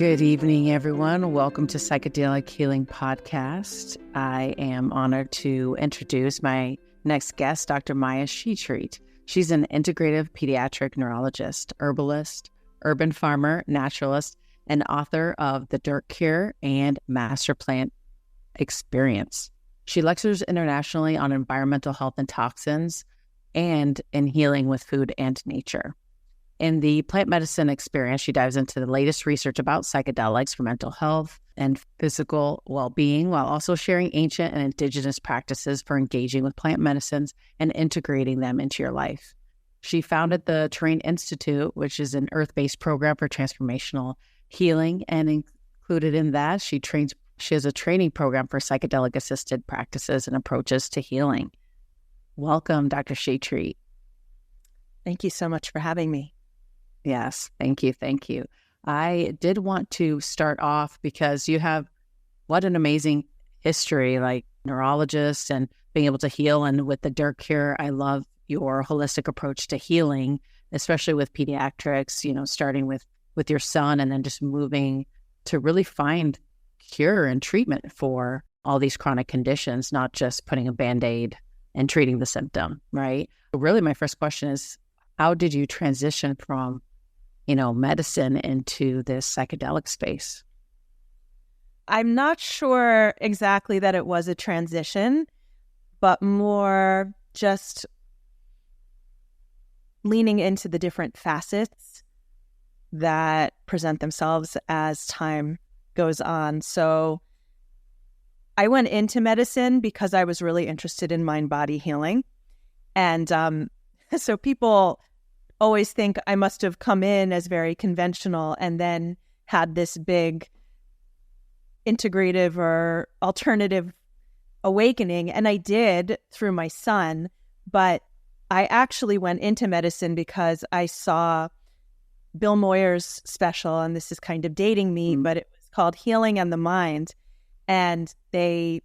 Good evening, everyone. Welcome to Psychedelic Healing Podcast. I am honored to introduce my next guest, Dr. Maya Shetreat. She's an integrative pediatric neurologist, herbalist, urban farmer, naturalist, and author of The Dirt Cure and Master Plant Experience. She lectures internationally on environmental health and toxins and in healing with food and nature. In the plant medicine experience, she dives into the latest research about psychedelics for mental health and physical well-being, while also sharing ancient and indigenous practices for engaging with plant medicines and integrating them into your life. She founded the Terrain Institute, which is an earth-based program for transformational healing, and included in that, she has a training program for psychedelic-assisted practices and approaches to healing. Welcome, Dr. Shetreat. Thank you so much for having me. Yes, thank you. Thank you. I did want to start off because you have what an amazing history, like neurologist and being able to heal. And with the Dirt Cure, I love your holistic approach to healing, especially with pediatrics, starting with your son and then just moving to really find cure and treatment for all these chronic conditions, not just putting a Band-Aid and treating the symptom, right? Really, my first question is, how did you transition from medicine into this psychedelic space? I'm not sure exactly that it was a transition, but more just leaning into the different facets that present themselves as time goes on. So I went into medicine because I was really interested in mind-body healing. And so people always think I must have come in as very conventional and then had this big integrative or alternative awakening. And I did through my son, but I actually went into medicine because I saw Bill Moyer's special, and this is kind of dating me, but it was called Healing and the Mind. And they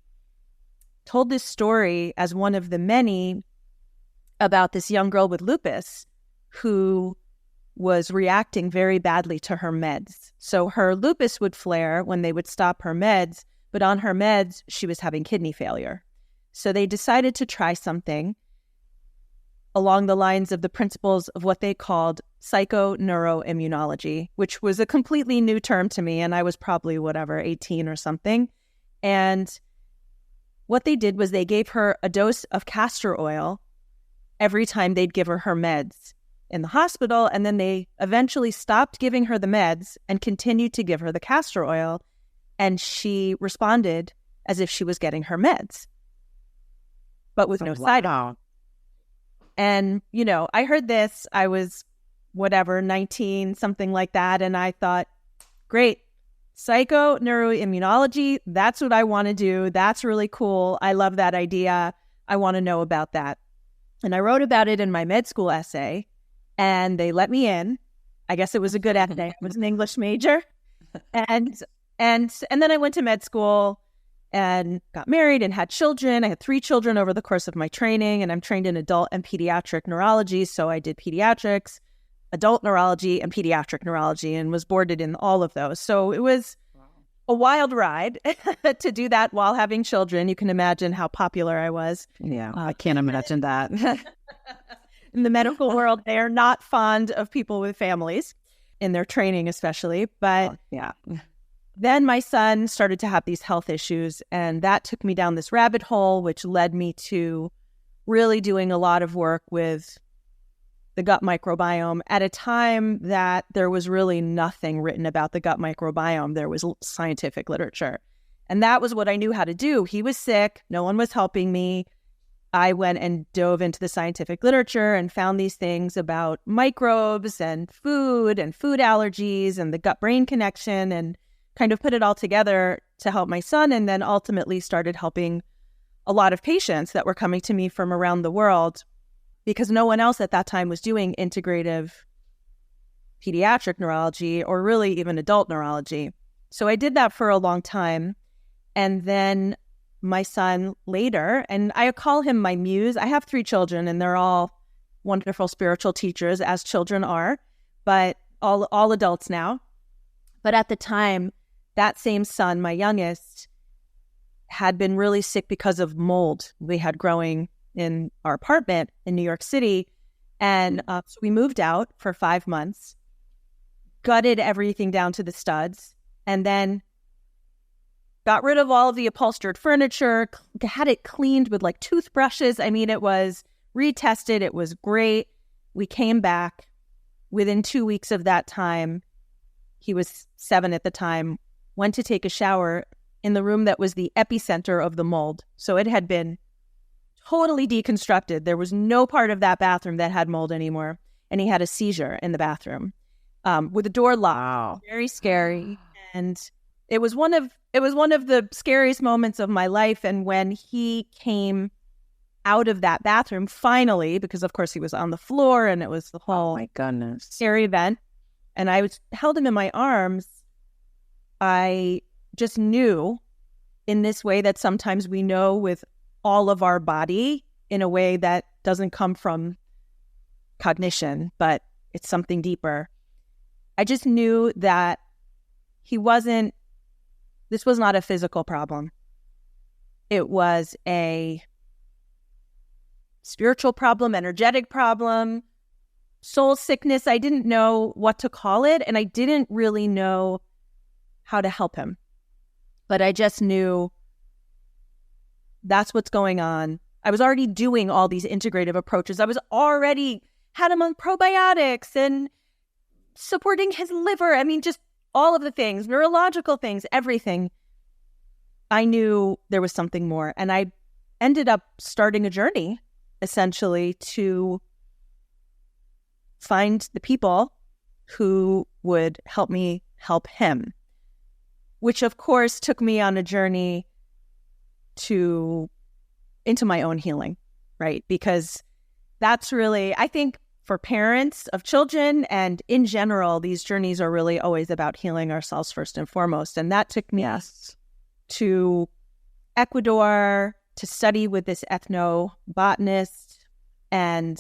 told this story as one of the many about this young girl with lupus who was reacting very badly to her meds. So her lupus would flare when they would stop her meds, but on her meds, she was having kidney failure. So they decided to try something along the lines of the principles of what they called psychoneuroimmunology, which was a completely new term to me, and I was probably, 18 or something. And what they did was they gave her a dose of castor oil every time they'd give her meds in the hospital, and then they eventually stopped giving her the meds and continued to give her the castor oil, and she responded as if she was getting her meds, but with no side effects. And, I heard this, I was 19, something like that, and I thought, great, psychoneuroimmunology, that's what I want to do. That's really cool. I love that idea. I want to know about that. And I wrote about it in my med school essay, and they let me in. I guess it was a good essay. I was an English major. And then I went to med school and got married and had children. I had 3 children over the course of my training, and I'm trained in adult and pediatric neurology. So I did pediatrics, adult neurology, and pediatric neurology, and was boarded in all of those. So it was a wild ride to do that while having children. You can imagine how popular I was. Yeah, I can't imagine that. In the medical world, they are not fond of people with families in their training, especially. But then my son started to have these health issues, and that took me down this rabbit hole, which led me to really doing a lot of work with the gut microbiome at a time that there was really nothing written about the gut microbiome. There was scientific literature. And that was what I knew how to do. He was sick. No one was helping me. I went and dove into the scientific literature and found these things about microbes and food allergies and the gut-brain connection, and kind of put it all together to help my son, and then ultimately started helping a lot of patients that were coming to me from around the world, because no one else at that time was doing integrative pediatric neurology or really even adult neurology. So I did that for a long time. And then my son later, and I call him my muse. I have 3 children, and they're all wonderful spiritual teachers, as children are, but all adults now. But at the time, that same son, my youngest, had been really sick because of mold we had growing in our apartment in New York City. And so we moved out for 5 months, gutted everything down to the studs, and then got rid of all of the upholstered furniture, had it cleaned with like toothbrushes. I mean, it was retested. It was great. We came back. Within 2 weeks of that time, he was 7 at the time, went to take a shower in the room that was the epicenter of the mold. So it had been totally deconstructed. There was no part of that bathroom that had mold anymore. And he had a seizure in the bathroom with the door locked. Wow. Very scary. And it was one of the scariest moments of my life. And when he came out of that bathroom, finally, because of course he was on the floor and it was the whole my goodness scary event, and I held him in my arms, I just knew in this way that sometimes we know with all of our body in a way that doesn't come from cognition, but it's something deeper. I just knew that this was not a physical problem. It was a spiritual problem, energetic problem, soul sickness. I didn't know what to call it, and I didn't really know how to help him. But I just knew that's what's going on. I was already doing all these integrative approaches. I was already had him on probiotics and supporting his liver. I mean, just all of the things, neurological things, everything. I knew there was something more. And I ended up starting a journey, essentially, to find the people who would help me help him, which of course took me on a journey into my own healing, right? Because that's really, I think, for parents of children and in general, these journeys are really always about healing ourselves first and foremost. And that took me to Ecuador to study with this ethnobotanist and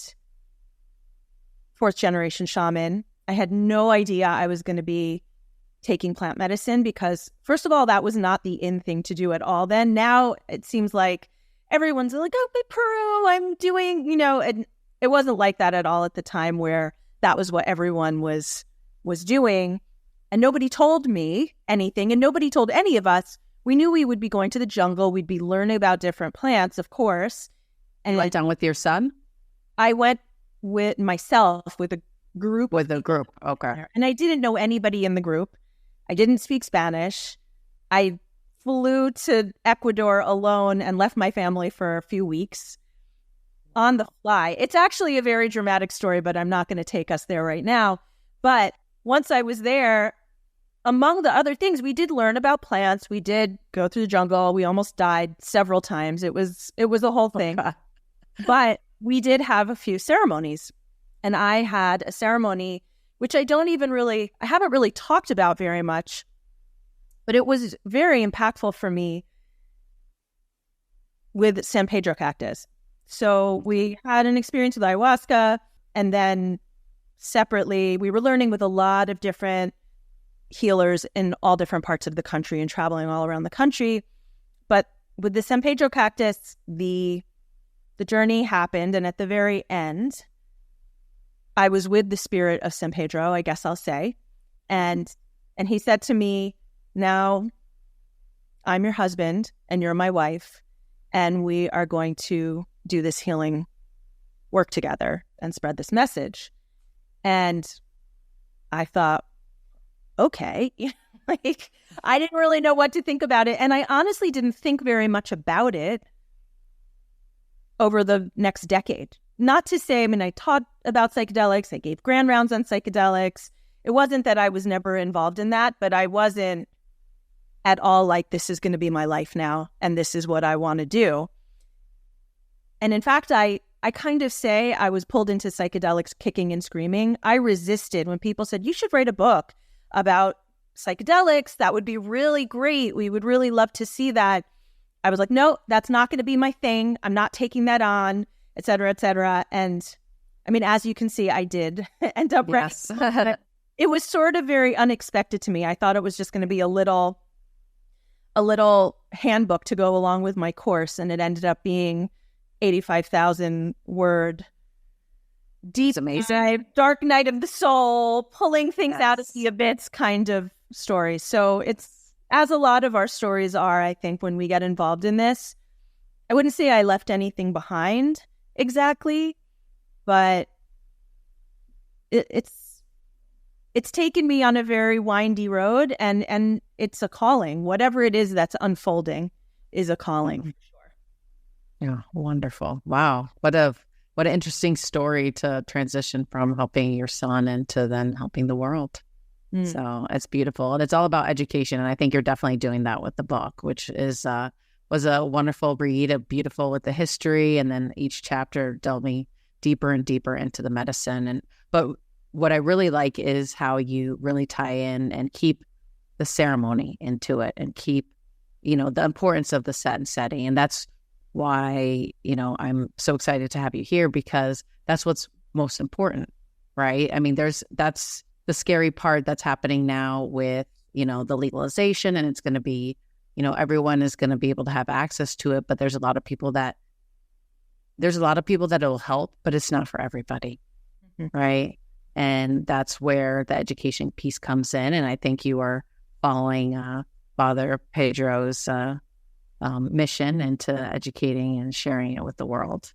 fourth generation shaman. I had no idea I was going to be taking plant medicine because, first of all, that was not the in thing to do at all then. Now it seems like everyone's like, oh, Peru, I'm doing, and it wasn't like that at all at the time, where that was what everyone was doing. And nobody told me anything, and nobody told any of us. We knew we would be going to the jungle. We'd be learning about different plants, of course. And you went down with your son? I went with myself, with a group. With a group, okay. And I didn't know anybody in the group. I didn't speak Spanish. I flew to Ecuador alone and left my family for a few weeks on the fly. It's actually a very dramatic story, but I'm not going to take us there right now. But once I was there, among the other things, we did learn about plants. We did go through the jungle. We almost died several times. It was a whole thing. But we did have a few ceremonies. And I had a ceremony, which I haven't really talked about very much, but it was very impactful for me with San Pedro cactus. So we had an experience with ayahuasca, and then separately, we were learning with a lot of different healers in all different parts of the country and traveling all around the country. But with the San Pedro cactus, the journey happened, and at the very end, I was with the spirit of San Pedro, I guess I'll say. And he said to me, now I'm your husband and you're my wife, and we are going to do this healing work together and spread this message. And I thought, okay, like I didn't really know what to think about it. And I honestly didn't think very much about it over the next decade. Not to say, I taught about psychedelics. I gave grand rounds on psychedelics. It wasn't that I was never involved in that, but I wasn't at all like, this is going to be my life now, and this is what I want to do. And in fact, I kind of say I was pulled into psychedelics kicking and screaming. I resisted when people said, you should write a book about psychedelics. That would be really great. We would really love to see that. I was like, no, that's not going to be my thing. I'm not taking that on, et cetera, et cetera. And as you can see, I did end up yes. it was sort of very unexpected to me. I thought it was just going to be a little handbook to go along with my course, and it ended up being 85,000 word deep, amazing, dark night of the soul, pulling things out of the abyss kind of story. So it's, as a lot of our stories are, I think, when we get involved in this, I wouldn't say I left anything behind exactly, but it's taken me on a very windy road, and it's a calling. Whatever it is that's unfolding is a calling. For sure. Yeah, wonderful. Wow. What an interesting story to transition from helping your son into then helping the world. So it's beautiful. And it's all about education. And I think you're definitely doing that with the book, which is was a wonderful read, beautiful with the history. And then each chapter delved me deeper and deeper into the medicine. But what I really like is how you really tie in and keep the ceremony into it and keep, the importance of the set and setting. And that's why, I'm so excited to have you here, because that's what's most important, right? I mean, that's the scary part that's happening now with, the legalization, and it's going to be, everyone is going to be able to have access to it. But there's a lot of people that it'll help, but it's not for everybody, right? And that's where the education piece comes in. And I think you are following Father Pedro's mission into educating and sharing it with the world.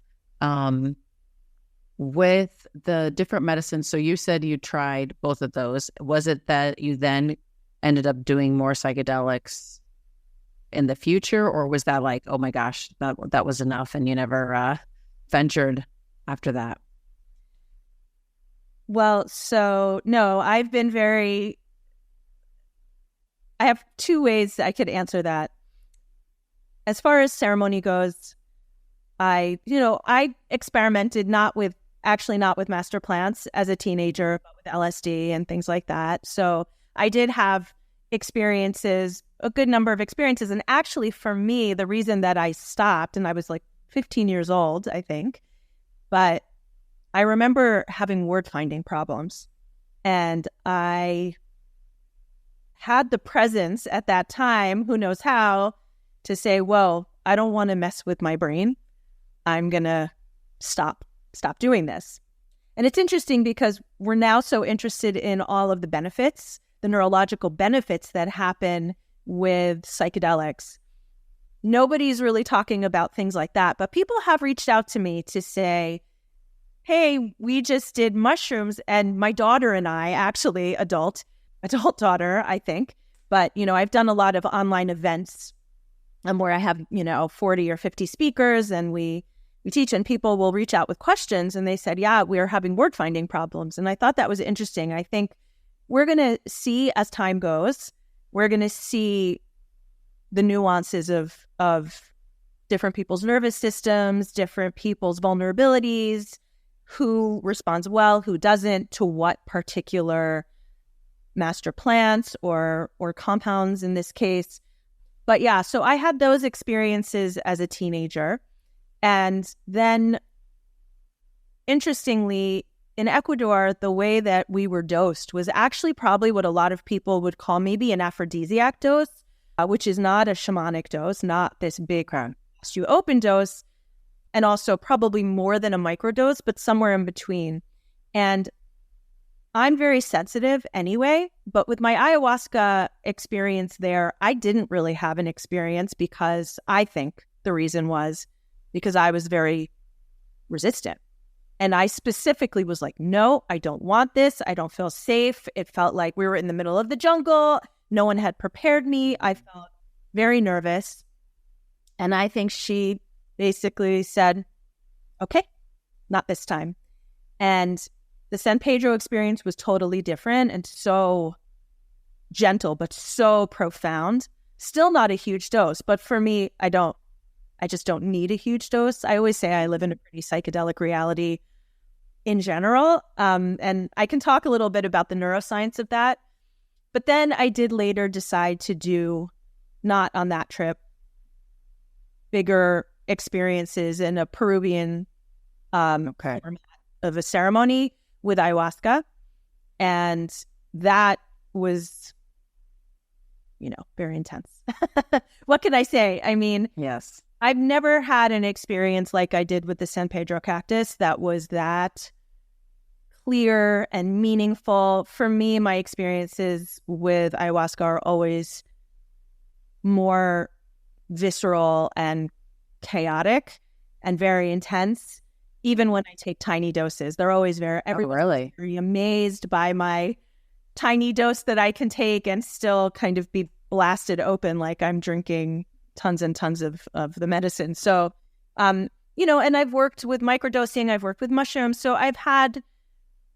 With the different medicines, so you said you tried both of those. Was it that you then ended up doing more psychedelics in the future, or was that like, oh my gosh, that was enough and you never ventured after that? Well, so no, I have two ways I could answer that. As far as ceremony goes, I experimented not with master plants as a teenager, but with LSD and things like that. So I did have experiences, a good number of experiences. And actually, for me, the reason that I stopped, and I was like 15 years old, I think, but I remember having word finding problems. And I had the presence at that time, who knows how, to say, well, I don't want to mess with my brain. I'm going to stop doing this. And it's interesting because we're now so interested in all of the benefits, the neurological benefits that happen with psychedelics. Nobody's really talking about things like that, but people have reached out to me to say, hey, we just did mushrooms, and my daughter and I, actually adult daughter, I think, but, I've done a lot of online events where I have, 40 or 50 speakers, and we teach, and people will reach out with questions, and they said, yeah, we're having word finding problems. And I thought that was interesting. I think we're going to see, as time goes, we're going to see the nuances of different people's nervous systems, different people's vulnerabilities, who responds well, who doesn't, to what particular master plants or compounds in this case. But yeah, so I had those experiences as a teenager. And then, interestingly, in Ecuador, the way that we were dosed was actually probably what a lot of people would call maybe an aphrodisiac dose, which is not a shamanic dose, not this big you open dose, and also probably more than a microdose, but somewhere in between. And I'm very sensitive anyway, but with my ayahuasca experience there, I didn't really have an experience, because I think the reason was because I was very resistant. And I specifically was like, no, I don't want this. I don't feel safe. It felt like we were in the middle of the jungle. No one had prepared me. I felt very nervous. And I think she basically said, okay, not this time. And the San Pedro experience was totally different and so gentle, but so profound. Still not a huge dose, but for me, I just don't need a huge dose. I always say I live in a pretty psychedelic reality in general. And I can talk a little bit about the neuroscience of that. But then I did later decide to do, not on that trip, bigger experiences in a Peruvian format of a ceremony with ayahuasca. And that was, very intense. What can I say? I mean, yes, I've never had an experience like I did with the San Pedro cactus that was that clear and meaningful. For me, my experiences with ayahuasca are always more visceral and chaotic and very intense. Even when I take tiny doses, they're always everyone's very amazed by my tiny dose that I can take and still kind of be blasted open like I'm drinking tons and tons of the medicine. So, and I've worked with microdosing, I've worked with mushrooms. So I've had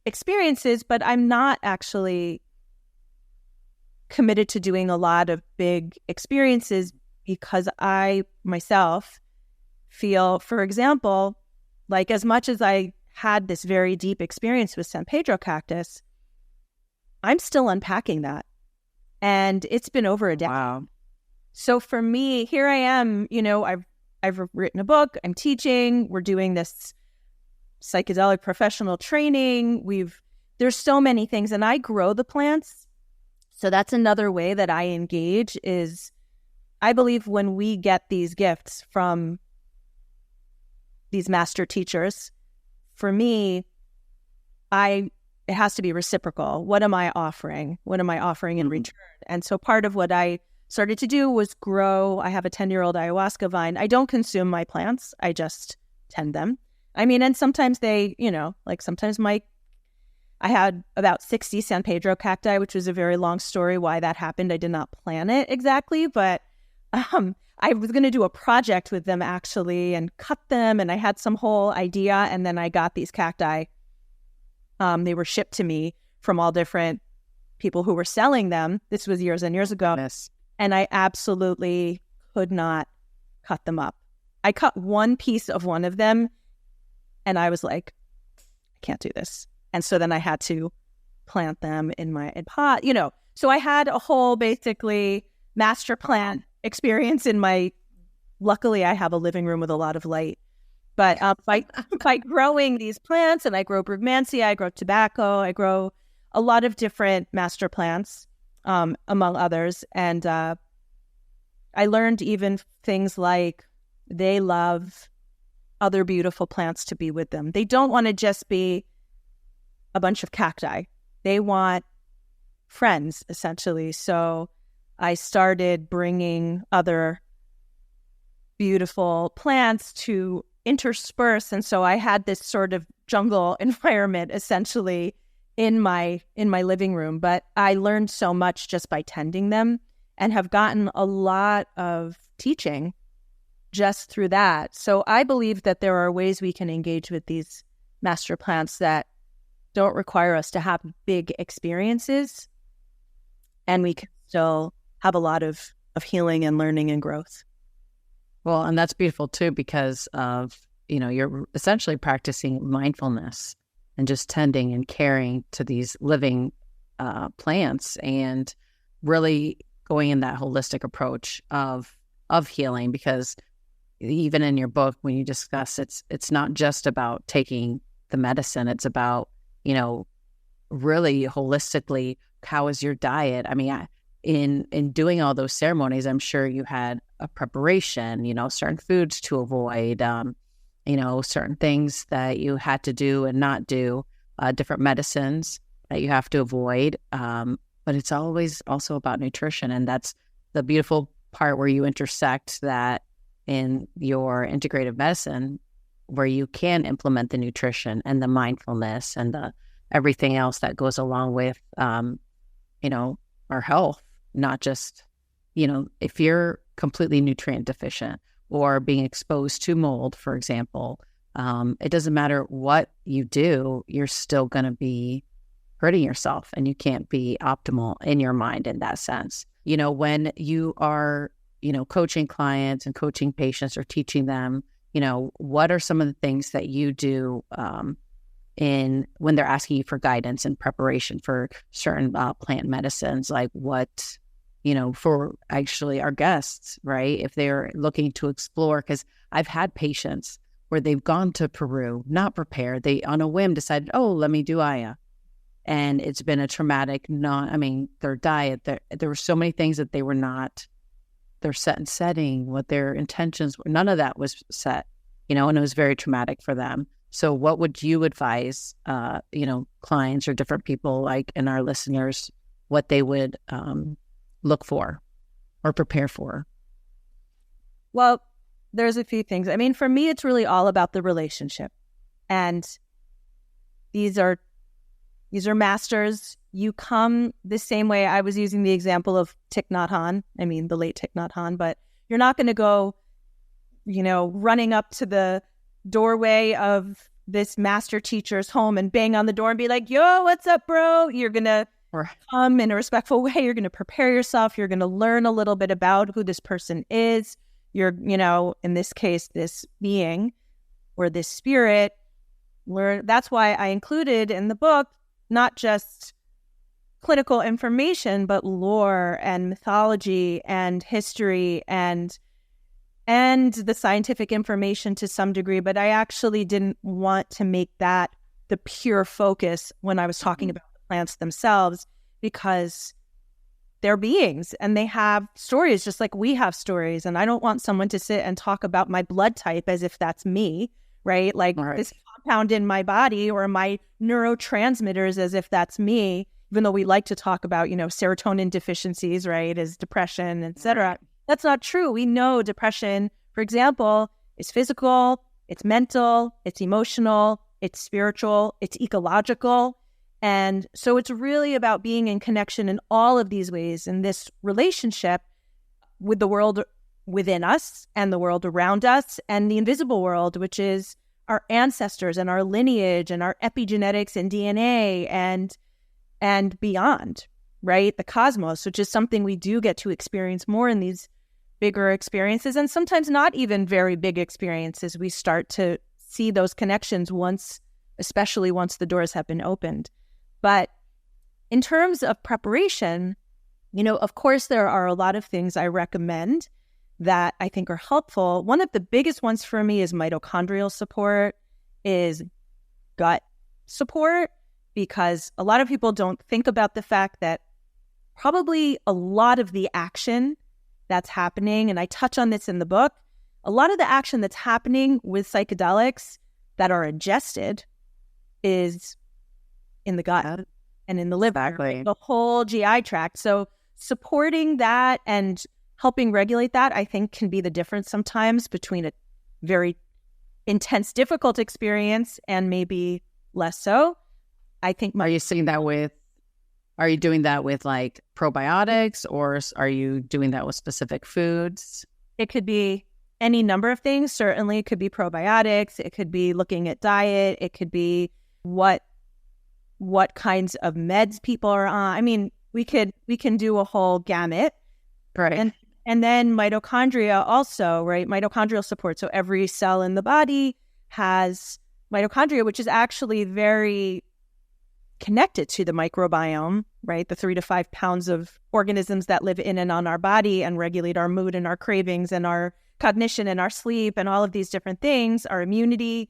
experiences, but I'm not actually committed to doing a lot of big experiences because I myself feel, for example, like as much as I had this very deep experience with San Pedro cactus, I'm still unpacking that. And it's been over a decade. Wow. So for me, here I am, I've written a book, I'm teaching, we're doing this psychedelic professional training. There's so many things, and I grow the plants. So that's another way that I engage is I believe when we get these gifts from these master teachers, for me, it has to be reciprocal. What am I offering? What am I offering in return? And so part of what I started to do was grow. I have a 10-year-old ayahuasca vine. I don't consume my plants. I just tend them. I mean, and sometimes they, sometimes I had about 60 San Pedro cacti, which was a very long story why that happened. I did not plan it exactly, but I was going to do a project with them actually and cut them. And I had some whole idea. And then I got these cacti. They were shipped to me from all different people who were selling them. This was years and years ago. Yes. And I absolutely could not cut them up. I cut one piece of one of them and I was like, I can't do this. And so then I had to plant them in pot, So I had a whole basically master plant experience luckily I have a living room with a lot of light. But by growing these plants, and I grow brugmansia, I grow tobacco, I grow a lot of different master plants, among others. And I learned even things like they love other beautiful plants to be with them. They don't want to just be a bunch of cacti. They want friends, essentially. So I started bringing other beautiful plants to intersperse. And so I had this sort of jungle environment, essentially, in my living room. But I learned so much just by tending them and have gotten a lot of teaching just through that. So I believe that there are ways we can engage with these master plants that don't require us to have big experiences, and we can still have a lot of healing and learning and growth. Well, and that's beautiful too, because of, you're essentially practicing mindfulness and just tending and caring to these living plants and really going in that holistic approach of healing. Because even in your book, when you discuss it's not just about taking the medicine, it's about, really holistically, how is your diet? I mean, in doing all those ceremonies, I'm sure you had a preparation, certain foods to avoid, certain things that you had to do and not do, different medicines that you have to avoid. But it's always also about nutrition. And that's the beautiful part where you intersect that in your integrative medicine, where you can implement the nutrition and the mindfulness and the everything else that goes along with, our health. Not just, if you're completely nutrient deficient or being exposed to mold, for example, it doesn't matter what you do, you're still going to be hurting yourself and you can't be optimal in your mind in that sense. When you are, coaching clients and coaching patients or teaching them, what are some of the things that you do when they're asking you for guidance and preparation for certain plant medicines, like what, for actually our guests, right? If they're looking to explore, because I've had patients where they've gone to Peru, not prepared. They, on a whim, decided, oh, let me do Aya. and it's been a traumatic, their diet, there were so many things that they were not, their set and setting, what their intentions were, none of that was set, and it was very traumatic for them. So what would you advise, clients or different people like in our listeners, what they would look for or prepare for? Well, there's a few things. I mean, for me, it's really all about the relationship. And these are masters. You come the same way. I was using the example of Thich Nhat Hanh. I mean, the late Thich Nhat Hanh, but you're not going to go, running up to the doorway of this master teacher's home and bang on the door and be like, yo, what's up, bro? You're going to come in a respectful way. You're going to prepare yourself. You're going to learn a little bit about who this person is. You're, in this case, this being or this spirit. That's why I included in the book not just clinical information, but lore and mythology and history and the scientific information to some degree. But I actually didn't want to make that the pure focus when I was talking about the plants themselves, because they're beings and they have stories just like we have stories. And I don't want someone to sit and talk about my blood type as if that's me, right? Like this compound in my body or my neurotransmitters as if that's me, even though we like to talk about, serotonin deficiencies, right, as depression, etc. Right. That's not true. We know depression, for example, is physical, it's mental, it's emotional, it's spiritual, it's ecological. And so it's really about being in connection in all of these ways, in this relationship with the world within us and the world around us and the invisible world, which is our ancestors and our lineage and our epigenetics and DNA and beyond, right? The cosmos, which is something we do get to experience more in these bigger experiences, and sometimes not even very big experiences. We start to see those connections especially once the doors have been opened. But in terms of preparation, of course, there are a lot of things I recommend that I think are helpful. One of the biggest ones for me is mitochondrial support, is gut support, because a lot of people don't think about the fact that probably a lot of the action that's happening, and I touch on this in the book, a lot of the action that's happening with psychedelics that are ingested is in the gut and in the liver, the whole GI tract. So supporting that and helping regulate that, I think, can be the difference sometimes between a very intense, difficult experience and maybe less so. I think. Are you doing that with like probiotics, or are you doing that with specific foods? It could be any number of things. Certainly it could be probiotics. It could be looking at diet. It could be what kinds of meds people are on. I mean, we can do a whole gamut. Right. And then mitochondria also, right? Mitochondrial support. So every cell in the body has mitochondria, which is actually very connected to the microbiome, right? The 3 to 5 pounds of organisms that live in and on our body and regulate our mood and our cravings and our cognition and our sleep and all of these different things, our immunity.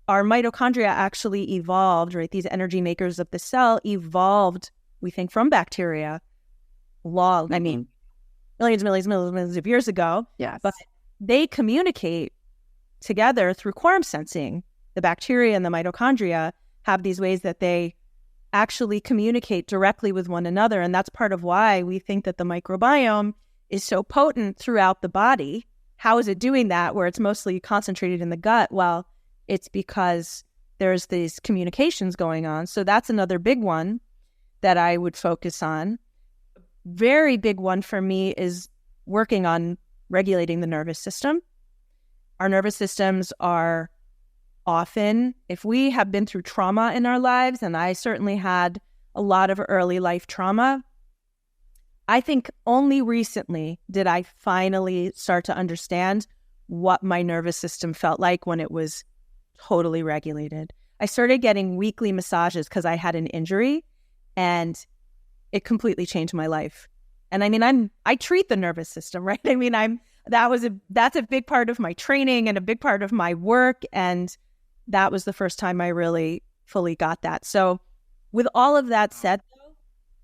Our mitochondria actually evolved, right? These energy makers of the cell evolved, we think, from bacteria millions of years ago. Yes. But they communicate together through quorum sensing. The bacteria and the mitochondria have these ways that they actually communicate directly with one another. And that's part of why we think that the microbiome is so potent throughout the body. How is it doing that where it's mostly concentrated in the gut? Well, it's because there's these communications going on. So that's another big one that I would focus on. Very big one for me is working on regulating the nervous system. Our nervous systems are often, if we have been through trauma in our lives, and I certainly had a lot of early life trauma, I think only recently did I finally start to understand what my nervous system felt like when it was totally regulated. I started getting weekly massages because I had an injury, and it completely changed my life. And I mean, I treat the nervous system, right? I mean, that's a big part of my training and a big part of my work. And that was the first time I really fully got that. So with all of that said, though,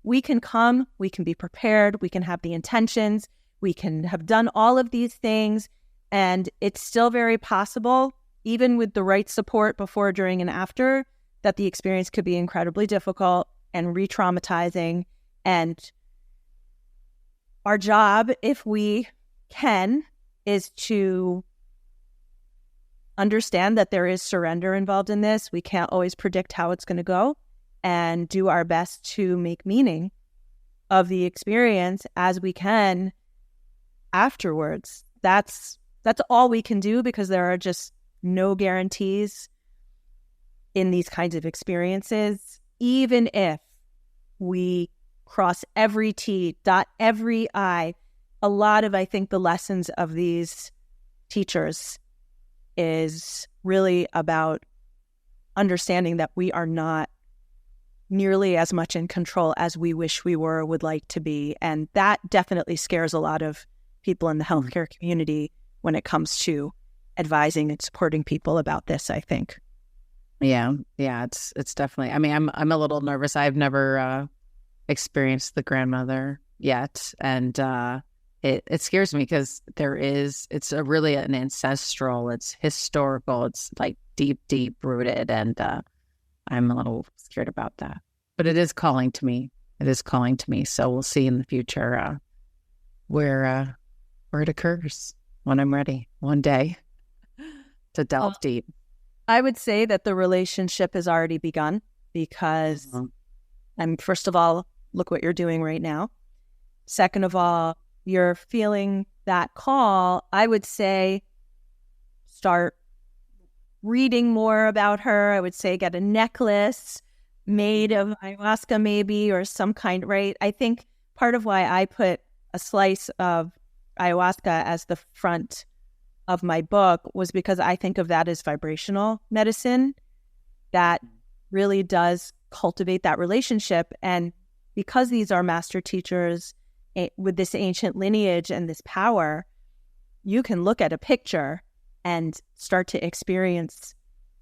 we can come, we can be prepared, we can have the intentions, we can have done all of these things, and it's still very possible, even with the right support before, during, and after, that the experience could be incredibly difficult and re-traumatizing. And our job, if we can, is to understand that there is surrender involved in this. We can't always predict how it's going to go, and do our best to make meaning of the experience as we can afterwards. That's all we can do, because there are just no guarantees in these kinds of experiences. Even if we cross every T, dot every I, a lot of, I think, the lessons of these teachers is really about understanding that we are not nearly as much in control as we wish we were, would like to be. And that definitely scares a lot of people in the healthcare community when it comes to advising and supporting people about this, I think. Yeah, it's definitely, I mean, I'm a little nervous. I've never experienced the grandmother yet. And it scares me, because it's really an ancestral, it's historical, it's like deep rooted. And I'm a little scared about that, but it is calling to me. So we'll see in the future where it occurs, when I'm ready one day to delve deep. I would say that the relationship has already begun, because first of all, look what you're doing right now. Second of all, you're feeling that call. I would say start reading more about her. I would say get a necklace made of ayahuasca maybe, or some kind, right? I think part of why I put a slice of ayahuasca as the front of my book was because I think of that as vibrational medicine that really does cultivate that relationship. And because these are master teachers with this ancient lineage and this power, you can look at a picture and start to experience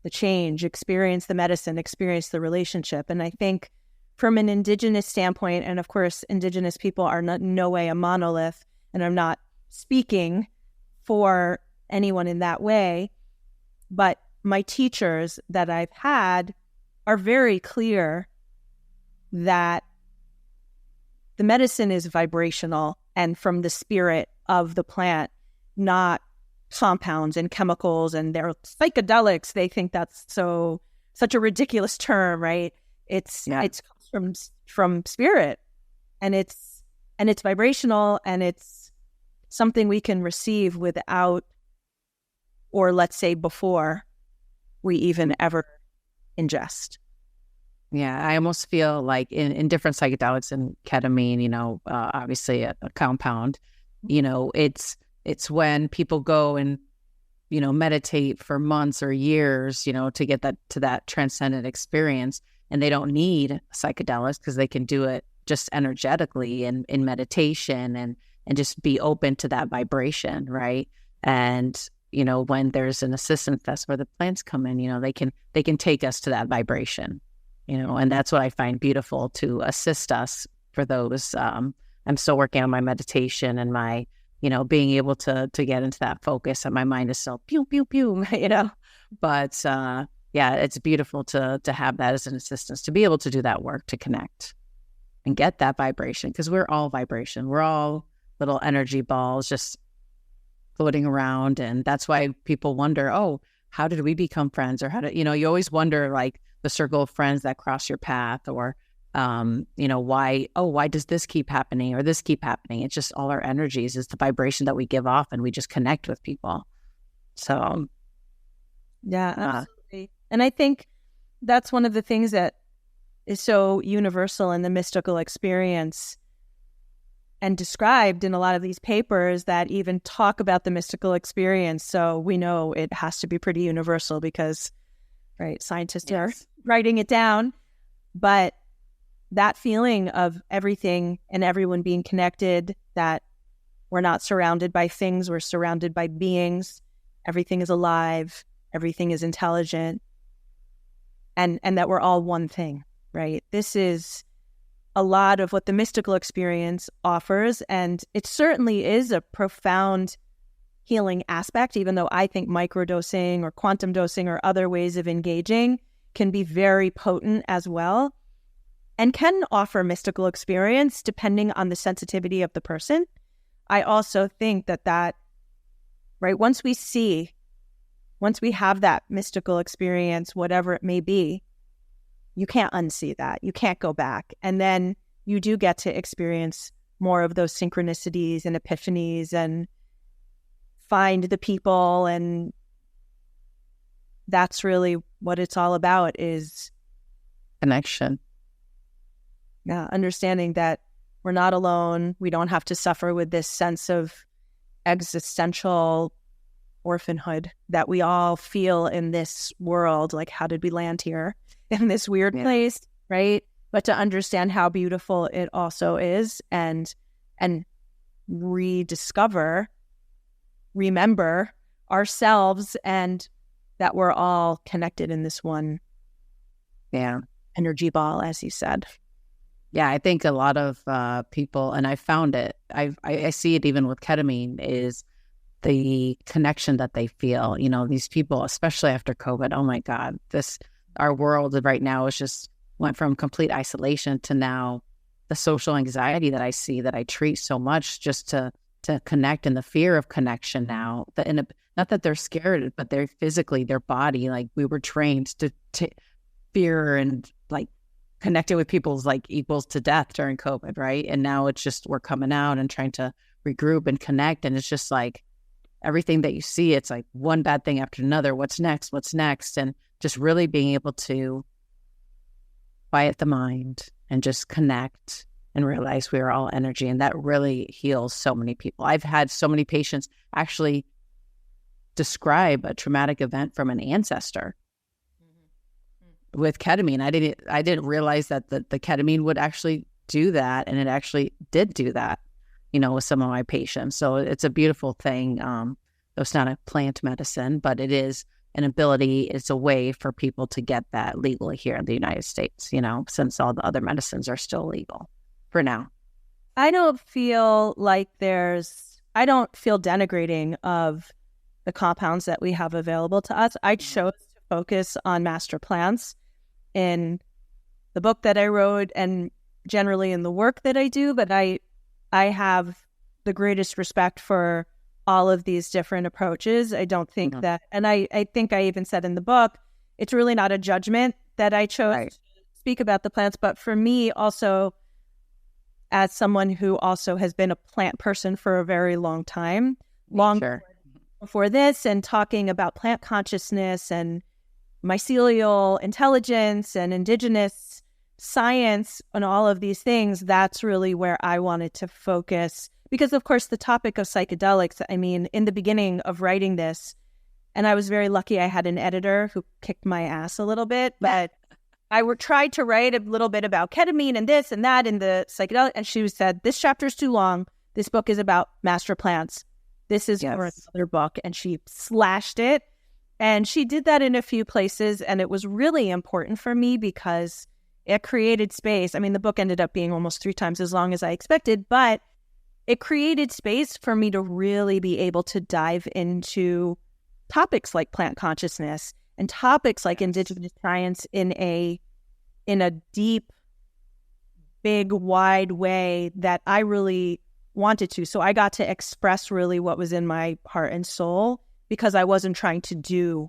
the change, experience the medicine, experience the relationship. And I think from an indigenous standpoint, and of course, indigenous people are in no way a monolith, and I'm not speaking for anyone in that way, but my teachers that I've had are very clear that the medicine is vibrational and from the spirit of the plant, not compounds and chemicals, and they're psychedelics. They think that's such a ridiculous term, right? It comes from spirit, and it's vibrational, and it's something we can receive without, or let's say before we even ever ingest. Yeah, I almost feel like in different psychedelics and ketamine, obviously a compound, it's when people go and, meditate for months or years, to get to that transcendent experience, and they don't need psychedelics because they can do it just energetically and in meditation and just be open to that vibration, right? And when there's an assistance, that's where the plants come in. They can take us to that vibration, and that's what I find beautiful, to assist us for those. I'm still working on my meditation and my, being able to get into that focus, and my mind is still pew, pew, pew, But it's beautiful to have that as an assistance, to be able to do that work, to connect and get that vibration, because we're all vibration. We're all little energy balls just floating around. And that's why people wonder, oh, how did we become friends? Or how did, you always wonder, like, the circle of friends that cross your path, or, why does this keep happening or this keep happening? It's just all our energies. It's the vibration that we give off, and we just connect with people. So. Yeah, absolutely. And I think that's one of the things that is so universal in the mystical experience, and described in a lot of these papers that even talk about the mystical experience. So we know it has to be pretty universal, because, right, scientists are writing it down. But that feeling of everything and everyone being connected, that we're not surrounded by things, we're surrounded by beings. Everything is alive, everything is intelligent, and that we're all one thing, right? This is a lot of what the mystical experience offers, and it certainly is a profound healing aspect, even though I think microdosing or quantum dosing or other ways of engaging can be very potent as well, and can offer mystical experience depending on the sensitivity of the person. I also think that, right, once we have that mystical experience, whatever it may be, you can't unsee that. You can't go back. And then you do get to experience more of those synchronicities and epiphanies and find the people. And that's really what it's all about, is connection. Yeah, understanding that we're not alone. We don't have to suffer with this sense of existential orphanhood that we all feel in this world. Like, how did we land here in this weird place, right? But to understand how beautiful it also is, and remember ourselves, and that we're all connected in this one energy ball, as you said. Yeah, I think a lot of people, and I found it, I see it even with ketamine, is the connection that they feel. You know, these people, especially after COVID, oh my God, our world right now is just went from complete isolation to now the social anxiety that I see, that I treat so much, just to connect, and the fear of connection now. Not that they're scared, but they're physically, their body, like we were trained to fear and like connecting with people's like equals to death during COVID, right? And now it's just, we're coming out and trying to regroup and connect. And it's just like everything that you see, it's like one bad thing after another. What's next? And just really being able to quiet the mind and just connect and realize we are all energy. And that really heals so many people. I've had so many patients actually describe a traumatic event from an ancestor with ketamine. I didn't realize that the ketamine would actually do that, and it actually did do that, you know, with some of my patients. So it's a beautiful thing. It's not a plant medicine, but it is an ability. It's a way for people to get that legally here in the United States, you know, since all the other medicines are still legal for now. I don't feel denigrating of the compounds that we have available to us. I chose to focus on master plants in the book that I wrote, and generally in the work that I do, but I have the greatest respect for all of these different approaches. I don't think that, and I think I even said in the book, it's really not a judgment that I chose to speak about the plants, but for me also, as someone who also has been a plant person for a very long time, before this, and talking about plant consciousness and mycelial intelligence and indigenous science and all of these things, that's really where I wanted to focus. Because, of course, the topic of psychedelics, I mean, in the beginning of writing this, and I was very lucky I had an editor who kicked my ass a little bit, but I tried to write a little bit about ketamine and this and that in the psychedelic, and she said, this chapter's too long. This book is about master plants. This is for another book. And she slashed it. And she did that in a few places, and it was really important for me because it created space. I mean, the book ended up being almost 3 times as long as I expected, but it created space for me to really be able to dive into topics like plant consciousness and topics like indigenous science in a deep, big, wide way that I really wanted to. So I got to express really what was in my heart and soul, because I wasn't trying to do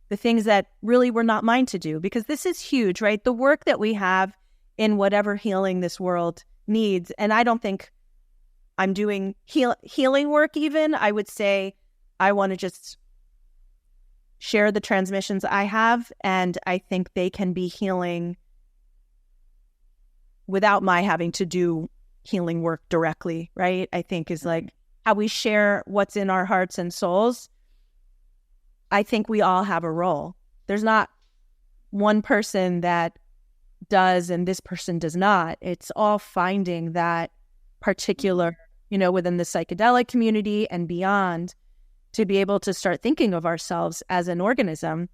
the things that really were not mine to do, because this is huge, right? The work that we have in whatever healing this world needs. And I don't think I'm doing healing work even. I would say I want to just share the transmissions I have, and I think they can be healing without my having to do healing work directly, right? I think is like how we share what's in our hearts and souls. I think we all have a role. There's not one person that does and this person does not. It's all finding that particular, within the psychedelic community and beyond, to be able to start thinking of ourselves as an organism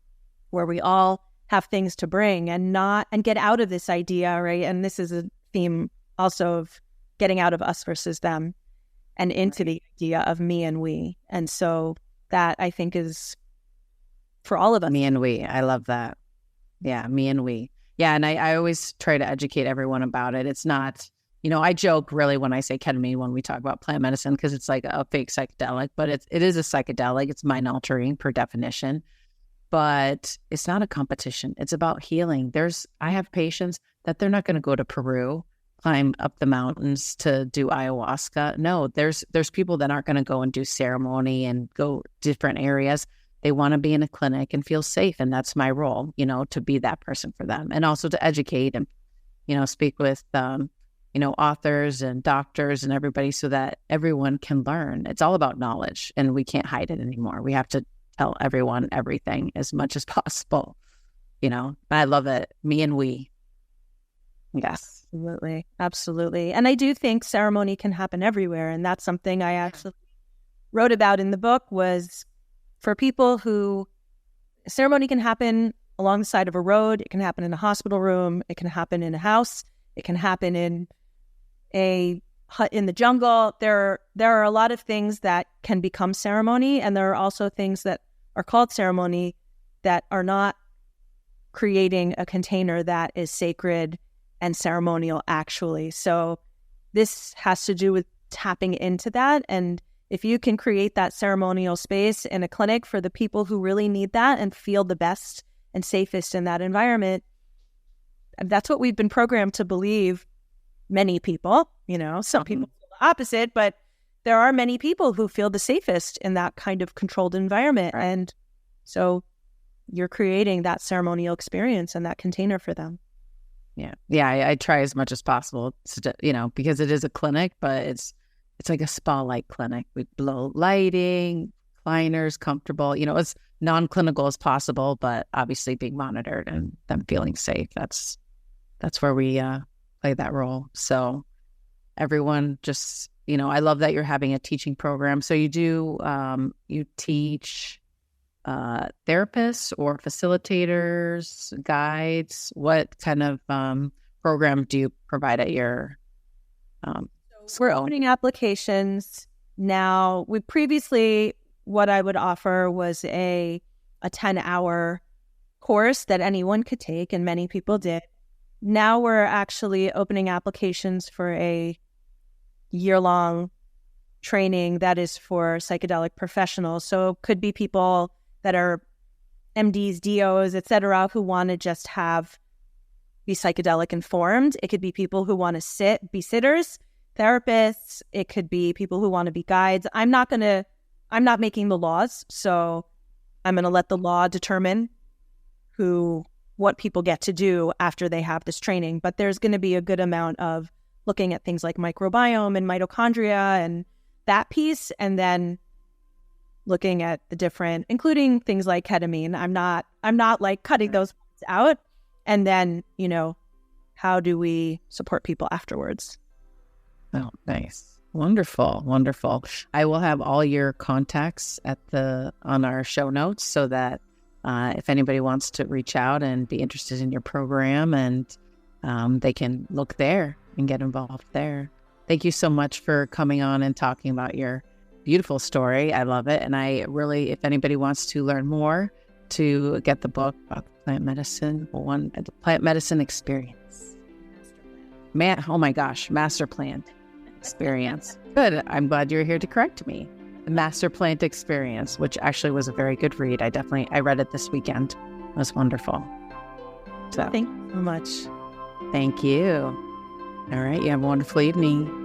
where we all have things to bring and get out of this idea, right? And this is a theme also of getting out of us versus them and into the idea of me and we. And so that, I think, is for all of us. Me and we. I love that. Yeah, me and we. Yeah, and I always try to educate everyone about it. It's not, I joke really when I say ketamine when we talk about plant medicine, because it's like a fake psychedelic, but it is a psychedelic. It's mind altering per definition, but it's not a competition. It's about healing. I have patients that they're not going to go to Peru, climb up the mountains to do ayahuasca. No, there's people that aren't going to go and do ceremony and go different areas. They want to be in a clinic and feel safe. And that's my role, to be that person for them, and also to educate and, speak with, authors and doctors and everybody so that everyone can learn. It's all about knowledge, and we can't hide it anymore. We have to tell everyone everything as much as possible, I love it. Me and we. Yes. Absolutely. Absolutely. And I do think ceremony can happen everywhere. And that's something I actually wrote about in the book, was for people who ceremony can happen along the side of a road. It can happen in a hospital room. It can happen in a house. It can happen in a hut in the jungle. There are a lot of things that can become ceremony. And there are also things that are called ceremony that are not creating a container that is sacred and ceremonial, actually. So this has to do with tapping into that. And if you can create that ceremonial space in a clinic for the people who really need that and feel the best and safest in that environment, that's what we've been programmed to believe. Many people, some people feel the opposite, but there are many people who feel the safest in that kind of controlled environment. Right. And so you're creating that ceremonial experience and that container for them. Yeah. I try as much as possible to, because it is a clinic, but it's like a spa-like clinic. We blow lighting, recliners, comfortable, as non-clinical as possible, but obviously being monitored and them feeling safe. That's where we play that role. So everyone just, I love that you're having a teaching program. So you do, you teach therapists or facilitators, guides. What kind of program do you provide at your We're opening applications now. We previously, what I would offer was a 10-hour course that anyone could take, and many people did. Now we're actually opening applications for a year-long training that is for psychedelic professionals. So it could be people that are MDs, DOs, et cetera, who want to just be psychedelic informed. It could be people who want to be sitters, therapists. It could be people who want to be guides. I'm not making the laws, so I'm going to let the law determine what people get to do after they have this training. But there's going to be a good amount of looking at things like microbiome and mitochondria and that piece, and then looking at the different, including things like ketamine. I'm not like cutting those out. And then, how do we support people afterwards? Oh, nice. Wonderful. Wonderful. I will have all your contacts on our show notes so that if anybody wants to reach out and be interested in your program, and they can look there and get involved there. Thank you so much for coming on and talking about your beautiful story. I love it. And if anybody wants to learn more, to get the book about plant medicine, the plant medicine experience. Oh my gosh, master plant experience. Good. I'm glad you're here to correct me. The master plant experience, which actually was a very good read. I read it this weekend. It was wonderful. So thank you so much. Thank you. All right. You have a wonderful evening.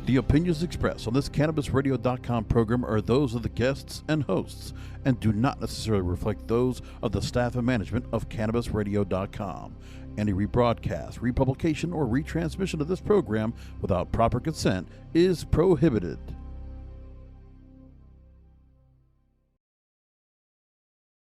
The opinions expressed on this CannabisRadio.com program are those of the guests and hosts and do not necessarily reflect those of the staff and management of CannabisRadio.com. Any rebroadcast, republication, or retransmission of this program without proper consent is prohibited.